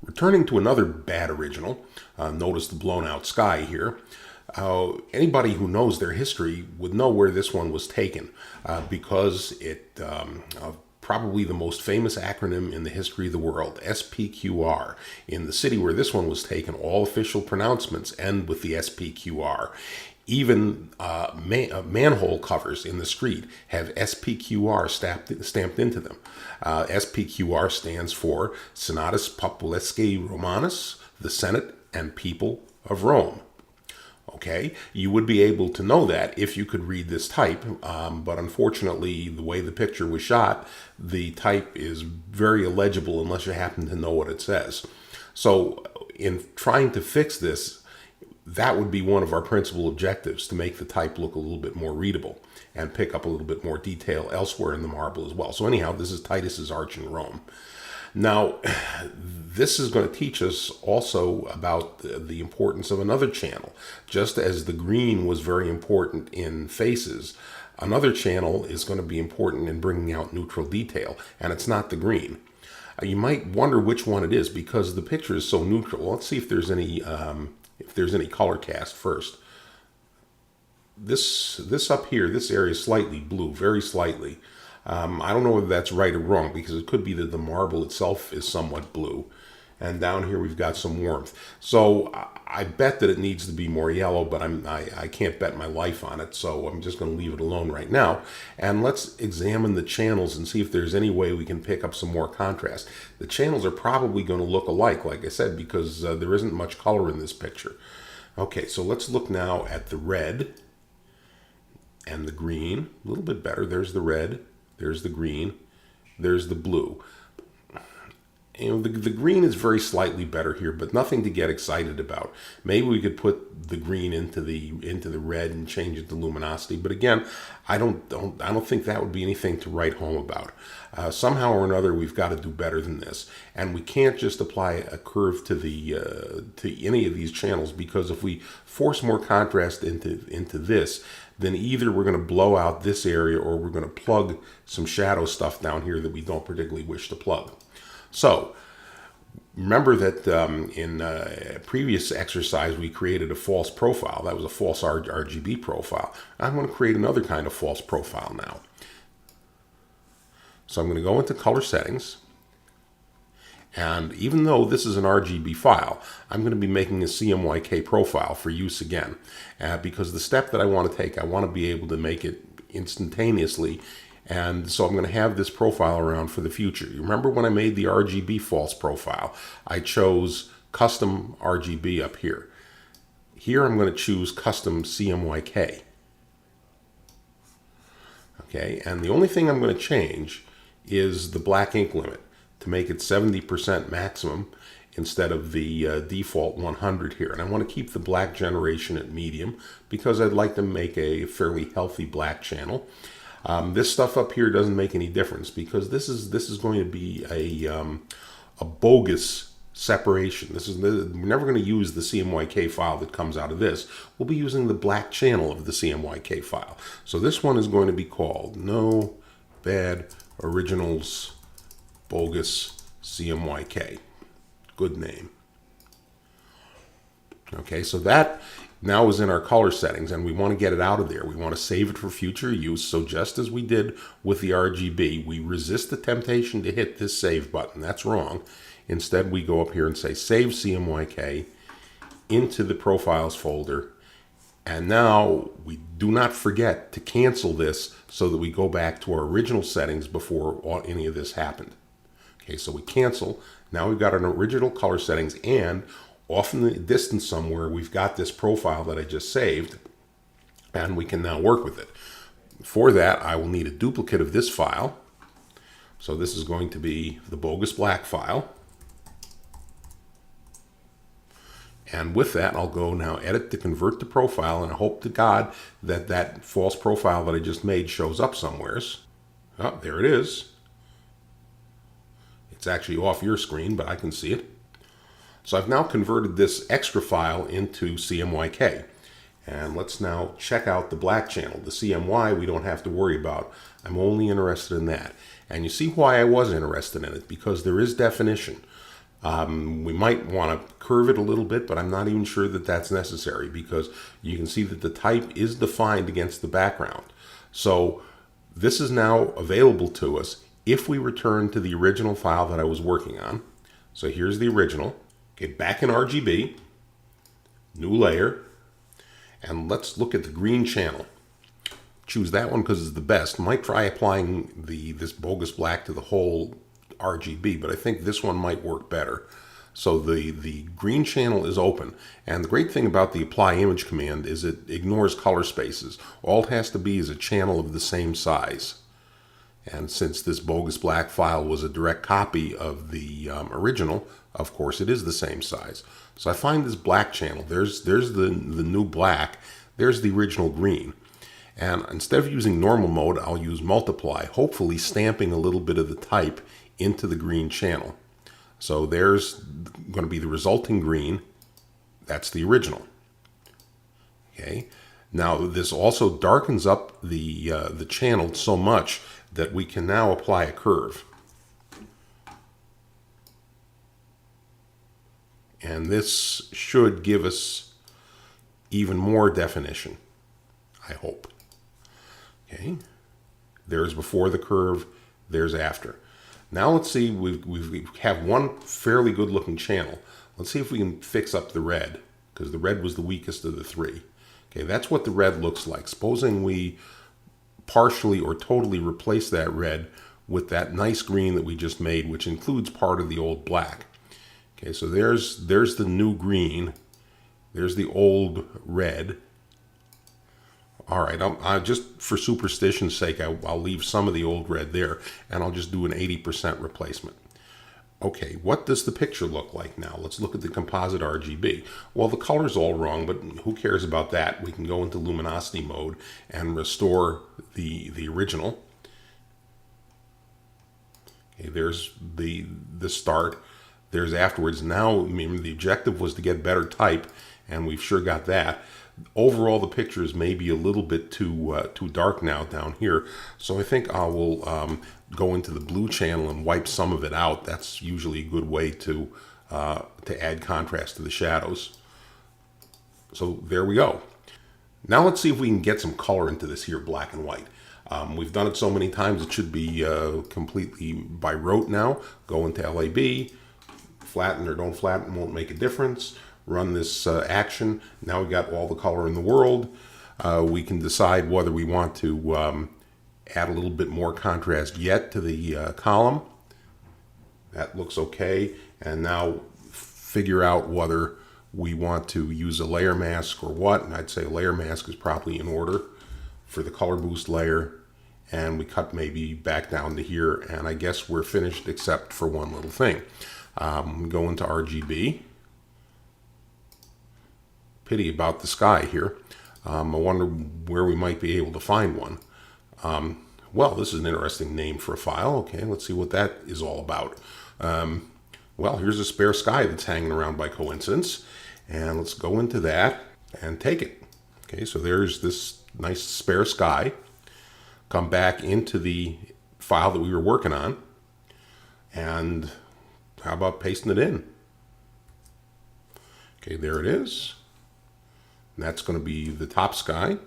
Returning to another bad original, notice the blown out sky here. Anybody who knows their history would know where this one was taken because it probably the most famous acronym in the history of the world, SPQR. In the city where this one was taken, all official pronouncements end with the SPQR. Even manhole covers in the street have SPQR stamped into them. SPQR stands for Senatus Populesque Romanus, the Senate and People of Rome. Okay, you would be able to know that if you could read this type, but unfortunately, the way the picture was shot, the type is very illegible unless you happen to know what it says. So in trying to fix this, that would be one of our principal objectives, to make the type look a little bit more readable and pick up a little bit more detail elsewhere in the marble as well. So anyhow, this is Titus's Arch in Rome. Now, this is going to teach us also about the importance of another channel. Just as the green was very important in faces, another channel is going to be important in bringing out neutral detail, and it's not the green. You might wonder which one it is because the picture is so neutral. Let's see if there's any color cast first. This up here, this area is slightly blue, very slightly. I don't know whether that's right or wrong because it could be that the marble itself is somewhat blue. And down here we've got some warmth. So I bet that it needs to be more yellow, but I can't bet my life on it. So I'm just going to leave it alone right now. And let's examine the channels and see if there's any way we can pick up some more contrast. The channels are probably going to look alike, like I said, because there isn't much color in this picture. Okay, so let's look now at the red and the green. A little bit better. There's the red. There's the green, there's the blue. You know, the green is very slightly better here, but nothing to get excited about. Maybe we could put the green into the red and change it to luminosity. But again, I don't think that would be anything to write home about. Somehow or another, we've got to do better than this, and we can't just apply a curve to any of these channels, because if we force more contrast into this, then either we're going to blow out this area or we're going to plug some shadow stuff down here that we don't particularly wish to plug. So remember that in a previous exercise we created a false profile. That was a false RGB profile. I'm going to create another kind of false profile now. So I'm going to go into color settings. And even though this is an RGB file, I'm going to be making a CMYK profile for use again. Because the step that I want to take, I want to be able to make it instantaneously. And so I'm going to have this profile around for the future. You remember when I made the RGB false profile, I chose custom RGB up here. Here I'm going to choose custom CMYK. Okay, and the only thing I'm going to change is the black ink limit, to make it 70% maximum instead of the default 100 here. And I want to keep the black generation at medium because I'd like to make a fairly healthy black channel. This stuff up here doesn't make any difference because this is going to be a bogus separation. We're never going to use the CMYK file that comes out of this. We'll be using the black channel of the CMYK file. So this one is going to be called No Bad Originals Bogus CMYK. Good name. Okay, so that now is in our color settings, and we want to get it out of there. We want to save it for future use. So just as we did with the RGB, we resist the temptation to hit this save button. That's wrong. Instead, we go up here and say Save CMYK into the Profiles folder. And now we do not forget to cancel this so that we go back to our original settings before any of this happened. Okay, so we cancel. Now we've got an original color settings, and off in the distance somewhere, we've got this profile that I just saved, and we can now work with it. For that, I will need a duplicate of this file. So this is going to be the bogus black file. And with that, I'll go now edit to convert to profile, and I hope to God that that false profile that I just made shows up somewheres. Oh, there it is. It's actually off your screen, but I can see it. So I've now converted this extra file into CMYK. And let's now check out the black channel. The CMY we don't have to worry about. I'm only interested in that. And you see why I was interested in it, because there is definition. We might want to curve it a little bit, but I'm not even sure that that's necessary because you can see that the type is defined against the background. So this is now available to us if we return to the original file that I was working on. So here's the original. Okay, back in RGB, new layer, and let's look at the green channel. Choose that one because it's the best. Might try applying this bogus black to the whole RGB, but I think this one might work better. So the green channel is open, and the great thing about the apply image command is it ignores color spaces. All it has to be is a channel of the same size. And since this bogus black file was a direct copy of the original, of course it is the same size. So I find this black channel. There's the new black. There's the original green. And instead of using normal mode, I'll use multiply, hopefully stamping a little bit of the type into the green channel. So there's going to be the resulting green. That's the original. Okay. Now this also darkens up the channel so much that we can now apply a curve. And this should give us even more definition, I hope. Okay, there's before the curve, there's after. Now let's see, we have one fairly good looking channel. Let's see if we can fix up the red, because the red was the weakest of the three. Okay, that's what the red looks like. Supposing we partially or totally replace that red with that nice green that we just made, which includes part of the old black. Okay, so there's the new green. There's the old red. All right, I'll just for superstition's sake, I'll leave some of the old red there, and I'll just do an 80% replacement. Okay, what does the picture look like now? Let's look at the composite RGB. Well, the color's all wrong, but who cares about that? We can go into luminosity mode and restore the original. Okay, there's the start. There's afterwards. Now, I mean, the objective was to get better type, and we've sure got that. Overall, the picture is maybe a little bit too dark now down here, so I think I will go into the blue channel and wipe some of it out. That's usually a good way to add contrast to the shadows. So there we go. Now let's see if we can get some color into this here black and white. We've done it so many times it should be completely by rote now. Go into LAB, flatten or don't flatten, won't make a difference. Run this action. Now we've got all the color in the world. We can decide whether we want to add a little bit more contrast yet to the column. That looks okay. And now figure out whether we want to use a layer mask or what. And I'd say a layer mask is probably in order for the color boost layer. And we cut maybe back down to here. And I guess we're finished except for one little thing. Go into RGB. Pity about the sky here. I wonder where we might be able to find one. Well, this is an interesting name for a file. Okay, let's see what that is all about. Well, here's a spare sky that's hanging around by coincidence. And let's go into that and take it. Okay, so there's this nice spare sky. Come back into the file that we were working on. And how about pasting it in? Okay, there it is. And that's going to be the top sky.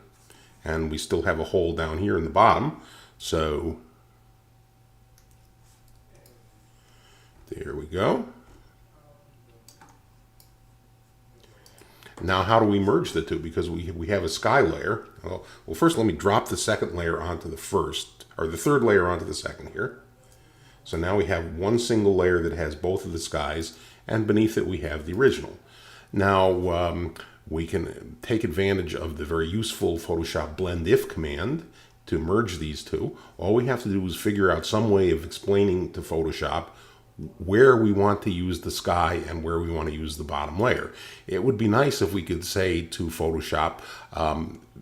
And we still have a hole down here in the bottom. So there we go. Now how do we merge the two? Because we have a sky layer. Well, first let me drop the second layer onto the first, or the third layer onto the second here. So now we have one single layer that has both of the skies, and beneath it we have the original. Now we can take advantage of the very useful Photoshop blend if command to merge these two. All we have to do is figure out some way of explaining to Photoshop where we want to use the sky and where we want to use the bottom layer. It would be nice if we could say to Photoshop,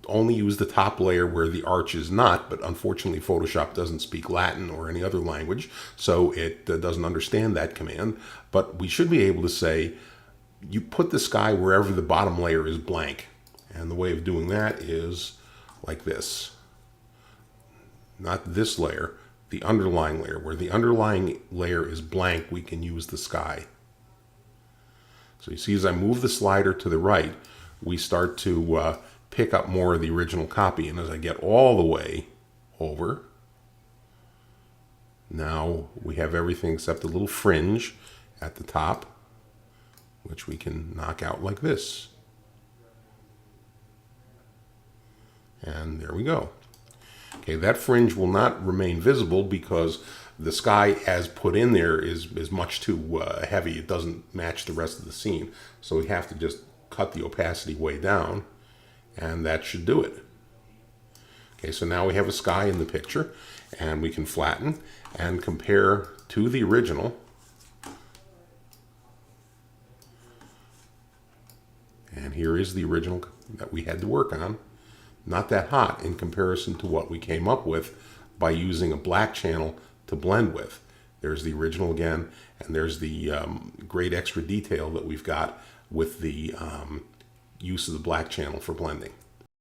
only use the top layer where the arch is not, but unfortunately Photoshop doesn't speak Latin or any other language, so it doesn't understand that command. But we should be able to say, you put the sky wherever the bottom layer is blank. And the way of doing that is like this. Not this layer, the underlying layer. Where the underlying layer is blank, we can use the sky. So you see, as I move the slider to the right, we start to pick up more of the original copy. And as I get all the way over, now we have everything except a little fringe at the top, which we can knock out like this. And there we go. Okay, that fringe will not remain visible because the sky as put in there is much too heavy. It doesn't match the rest of the scene. So we have to just cut the opacity way down, and that should do it. Okay, so now we have a sky in the picture, and we can flatten and compare to the original. And here is the original that we had to work on. Not that hot in comparison to what we came up with by using a black channel to blend with. There's the original again, and there's the great extra detail that we've got with the use of the black channel for blending.